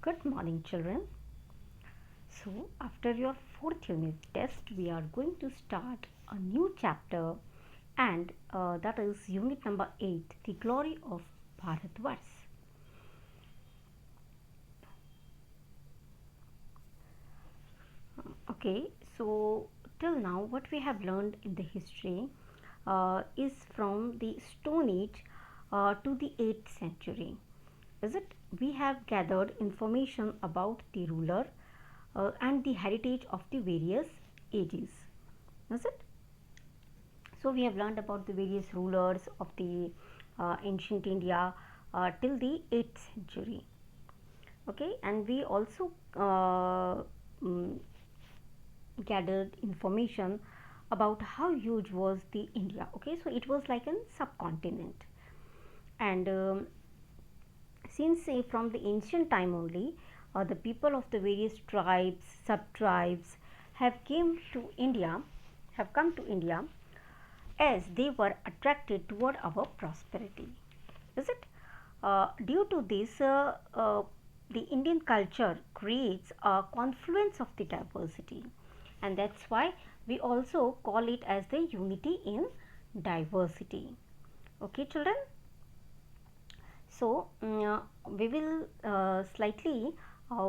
Good morning, children. So, after your fourth unit test, we are going to start a new chapter, and that is unit number 8, The Glory of Bharatvarsh. Okay, so till now, what we have learned in the history is from the Stone Age to the 8th century. Is it? We have gathered information about the ruler and the heritage of the various ages. Is it? So we have learned about the various rulers of the ancient India till the 8th century. Okay, and we also mm, gathered information about how huge was the India. Okay, so it was like a subcontinent, and since from the ancient time only, the people of the various tribes, sub tribes have come to India as they were attracted toward our prosperity. Is it? Due to this, the Indian culture creates a confluence of the diversity, and that's why we also call it as the unity in diversity. Okay, children? So, we will slightly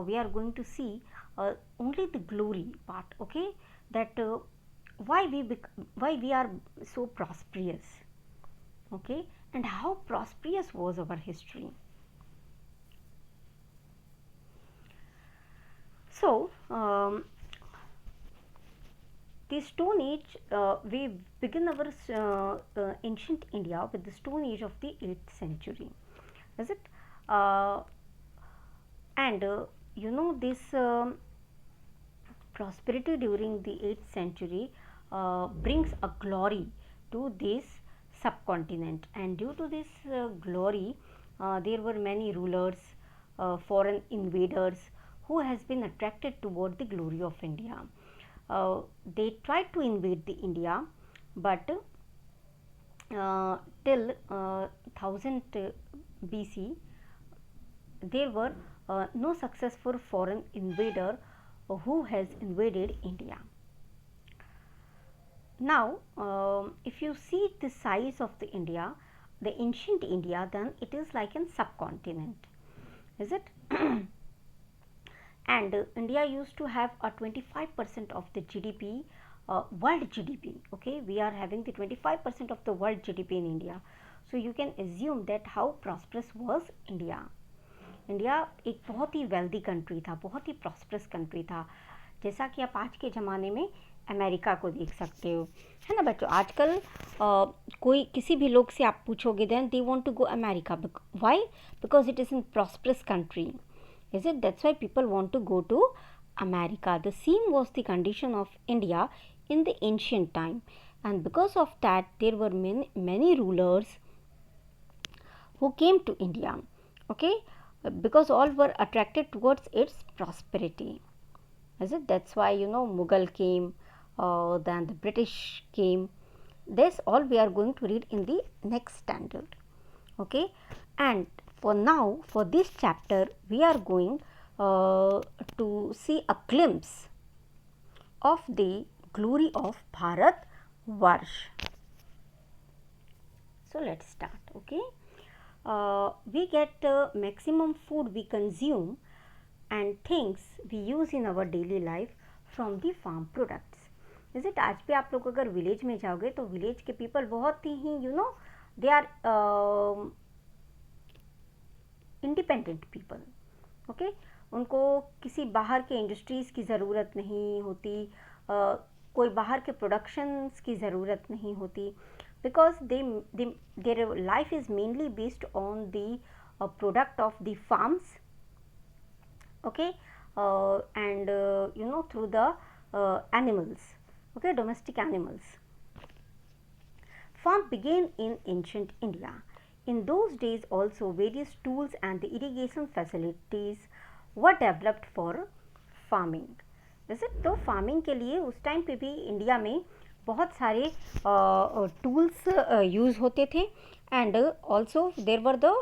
we are going to see only the glory part. Okay, that why we are so prosperous. Okay, and how prosperous was our history. So, the Stone Age, we begin our ancient India with the Stone Age of the 8th century. Is it? Uh, and this prosperity during the 8th century brings a glory to this subcontinent, and due to this glory there were many rulers, foreign invaders who has been attracted toward the glory of India. They tried to invade the India, but till 1000 BC there were no successful foreign invader who has invaded India. Now, if you see the size of the India, the ancient India, then it is like a subcontinent, is it? And India used to have a 25% of the GDP, world GDP. Okay, we are having the 25% of the world GDP in India. So you can assume that how prosperous was India. India एक बहुत ही wealthy country था, बहुत ही prosperous country था, जैसा कि आप आज के ज़माने में अमेरिका को देख सकते हो, है ना बच्चों. आजकल कोई किसी भी लोग से आप पूछोगे then they want to go America. Why? Because it is in prosperous country. Is it? That's why people want to go to America. The same was the condition of India in the ancient time, and because of that there were many rulers who came to India. Okay, because all were attracted towards its prosperity. Is it? That's why Mughal came, then the British came. This all we are going to read in the next standard. Okay, and for now, for this chapter, we are going to see a glimpse of the glory of Bharatvarsh. So let's start. Okay, we get maximum food we consume and things we use in our daily life from the farm products. Is it? आज भी आप लोग अगर village में जाओगे तो village के people बहुत ही they are independent people. Okay, उनको किसी बाहर के इंडस्ट्रीज़ की ज़रूरत नहीं होती, कोई बाहर के प्रोडक्शंस की ज़रूरत नहीं होती, because their life is mainly based on the product of the farms. Okay, and through the animals. Okay, domestic animals. Farm began in ancient India. In those days also various tools and the irrigation facilities were developed for farming. Is it? तो farming के लिए उस time पे भी India में बहुत सारे tools use होते थे, and also there were the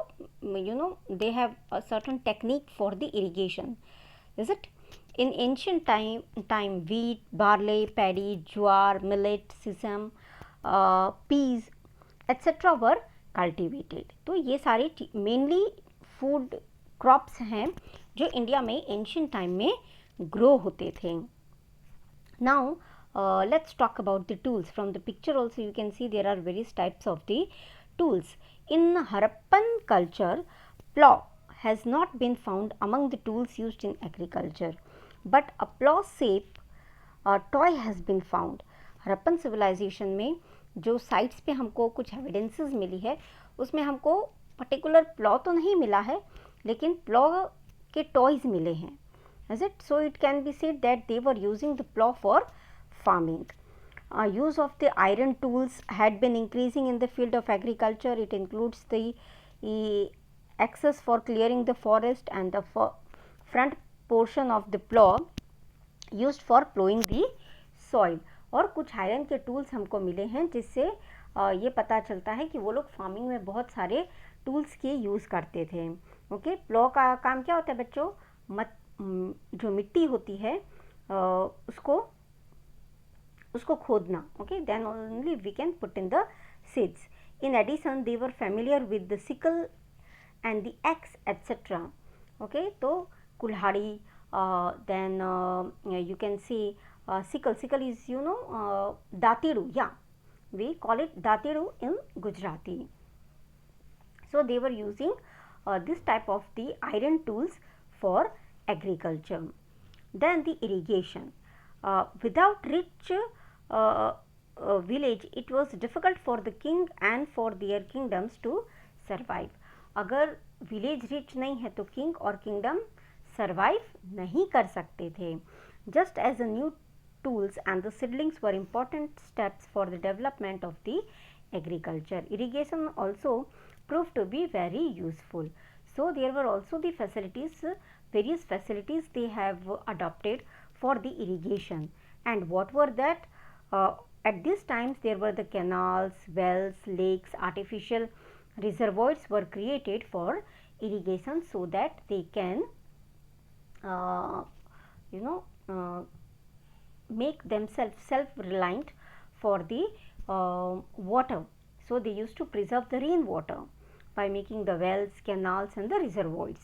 they have a certain technique for the irrigation, is it? In ancient time wheat, barley, paddy, jowar, millet, sesame, peas etc were cultivated. तो ये सारे mainly food crops हैं जो India में ancient time में grow होते थे. Now let's talk about the tools. From the picture also you can see there are various types of the tools. In Harappan culture, plough has not been found among the tools used in agriculture, but a plough shape toy has been found. Harappan civilization में जो sites पे हमको कुछ evidences मिली है उसमें हमको particular plough तो नहीं मिला है, लेकिन प्लॉ के टॉयज मिले हैं. Is it? So it can be said that they were using the plough for farming. Use of the iron tools had been increasing in the field of agriculture. It includes the access for clearing the forest and the front portion of the plough used for plowing the soil. और कुछ iron के tools हमको मिले हैं जिससे ये पता चलता है कि वो लोग फार्मिंग में बहुत सारे टूल्स के यूज़ करते थे. ओके, प्लो का काम क्या होता है बच्चों? जो मिट्टी होती है उसको खोदना. Okay, then only we can put in the seeds. In addition they were familiar with the sickle and the axe etcetera. Okay, तो कुल्हाड़ी, then you can see sickle is datidu, yeah, we call it datidu in Gujarati. So they were using this type of the iron tools for agriculture. Then the irrigation. Without rich village it was difficult for the king and for their kingdoms to survive. अगर village rich नहीं है तो king और kingdom survive नहीं कर सकते थे. Just as a new tools and the seedlings were important steps for the development of the agriculture. Irrigation also proved to be very useful. So there were also the facilities, various facilities they have adopted for the irrigation. And what were that? At these times there were the canals, wells, lakes, artificial reservoirs were created for irrigation so that they can make themselves self-reliant for the water. So they used to preserve the rainwater by making the wells, canals and the reservoirs.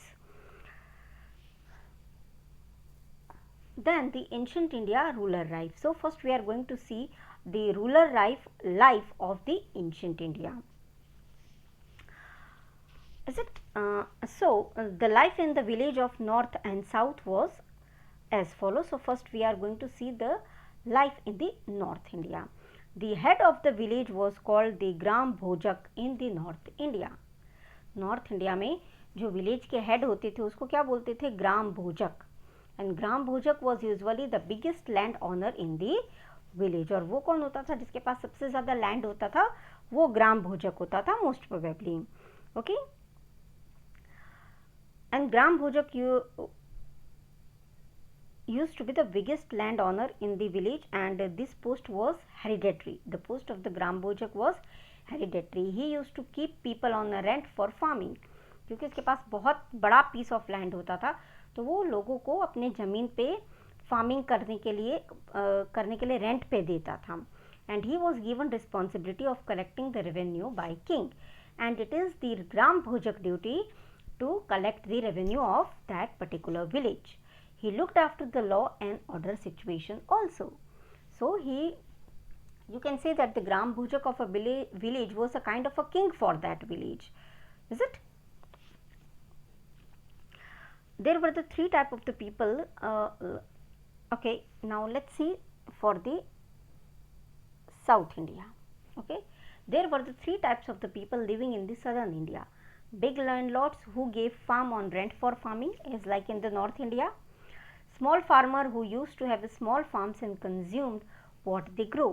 Then the ancient India rural life. So first we are going to see the rural life of the ancient India. Is it? The life in the village of north and south was as follows. So first we are going to see the life in the North India. The head of the village was called the Gram Bhojak in the North India. North India में जो village के head होते थे उसको क्या बोलते थे? ग्राम भोजक. And gram Bhojak was usually the biggest land owner in the village. और वो कौन होता था जिसके पास सबसे ज़्यादा लैंड होता था? वो ग्राम भोजक होता था most probably. Okay, and gram Bhojak used to be the biggest landowner in the village and this post was hereditary. The post of the Gram Bhojak was hereditary. He used to keep people on a rent for farming. क्योंकि इसके पास बहुत बड़ा piece of land होता था तो वो लोगों को अपने ज़मीन पे फार्मिंग करने के लिए रेंट पे देता था. And he was given responsibility of collecting the revenue by king and it is the gram bhojak duty to collect the revenue of that particular village. He looked after the law and order situation also. So you can say that the Gram Bhojak of a village was a kind of a king for that village. Is it? There were the three types of the people. Okay, now let's see for the South India. Okay, there were the three types of the people living in the southern India. Big landlords who gave farm on rent for farming, is like in the North India. Small farmer who used to have small farms and consumed what they grow.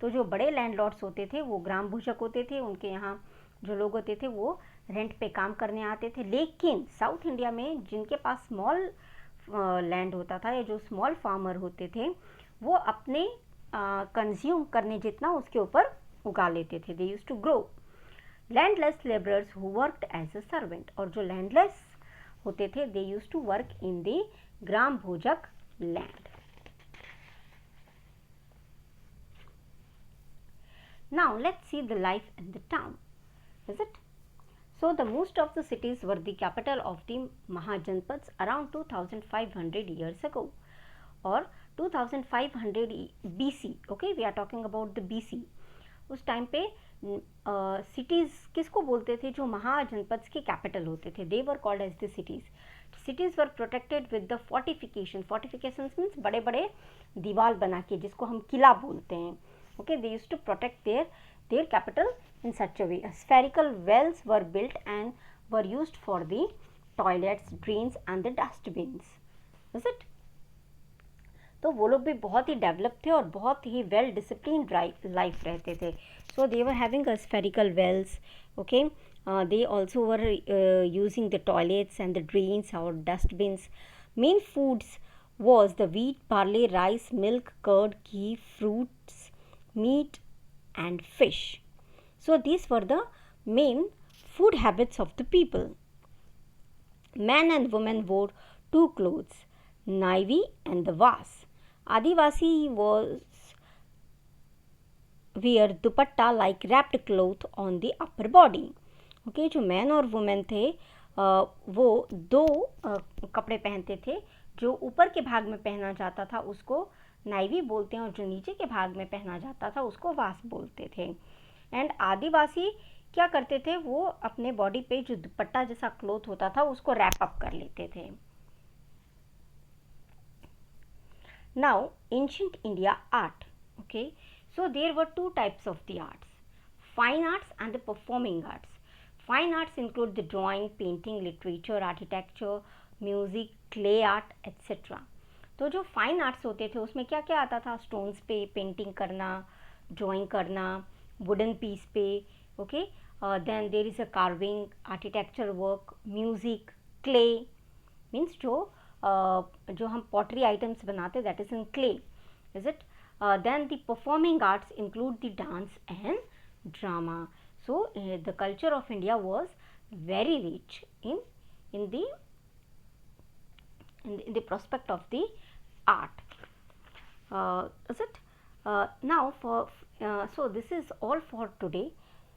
तो जो बड़े landlords होते थे वो ग्राम भूषक होते थे. उनके यहाँ जो लोग होते थे वो रेंट पे काम करने आते थे. लेकिन साउथ इंडिया में जिनके पास स्मॉल लैंड होता था या जो स्मॉल फार्मर होते थे वो अपने कंज्यूम करने जितना उसके ऊपर उगा लेते थे. They used to grow. Landless labourers who worked as a servant, और जो लैंडलेस होते थे they used to work in the gram bhojak land. Now let's see the life in the town. Is it? So the most of the cities were the capital of the Mahajanpads around 2500 years ago, or 2500 BC. Okay, we are talking about the BC. उस time पे cities किसको बोलते थे? जो महाजनपद्स के capital होते थे. They were called as the cities. Cities were protected with the fortification. Fortifications means बड़े बड़े दीवार बना के, जिसको हम किला बोलते हैं. Okay, they used to protect their capital in such a way. Spherical wells were built and were used for the toilets, drains and the dustbins. Is it? तो वो लोग भी बहुत ही डेवलप थे और बहुत ही वेल डिसिप्लिन लाइफ रहते थे. So they were having a spherical wells. Okay, they also were using the toilets and the drains or dustbins. Main foods was the wheat, barley, rice, milk, curd, ghee, fruits, meat and fish. So these were the main food habits of the people. Men and women wore two clothes, naivi and the vas. Adivasi was wear dupatta like wrapped cloth on the upper body. Okay, जो man और women थे वो दो कपड़े पहनते थे. जो ऊपर के भाग में पहना जाता था उसको नाइवी बोलते हैं, और जो नीचे के भाग में पहना जाता था उसको वास बोलते थे. एंड आदिवासी क्या करते थे? वो अपने बॉडी पे जो दुपट्टा जैसा क्लोथ होता था उसको रैप अप कर लेते थे. Now ancient India art. Okay, so there were two types of the arts, fine arts and the performing arts. Fine arts include the drawing, painting, literature, architecture, music, clay art etcetera. तो जो fine arts होते थे उसमें क्या क्या आता था? Stones पे पेंटिंग करना, ड्राइंग करना, वुडन पीस पे. Okay, then there is a carving, architecture work, music, clay means जो हम पॉटरी आइटम्स बनाते that is in clay. Is it? Then the performing arts include the dance and drama. So the culture of India was very rich in the prospect of the art. Is it? Now so this is all for today.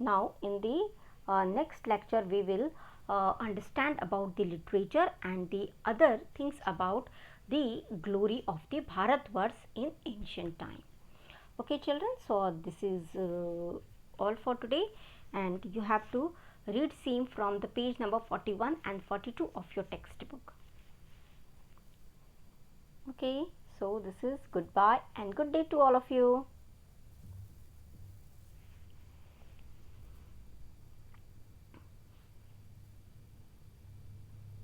Now in the next lecture we will understand about the literature and the other things about the glory of the Bharatvarsh in ancient time. Okay children, so this is all for today, and you have to read same from the page number 41 and 42 of your textbook. Okay, so this is goodbye and good day to all of you.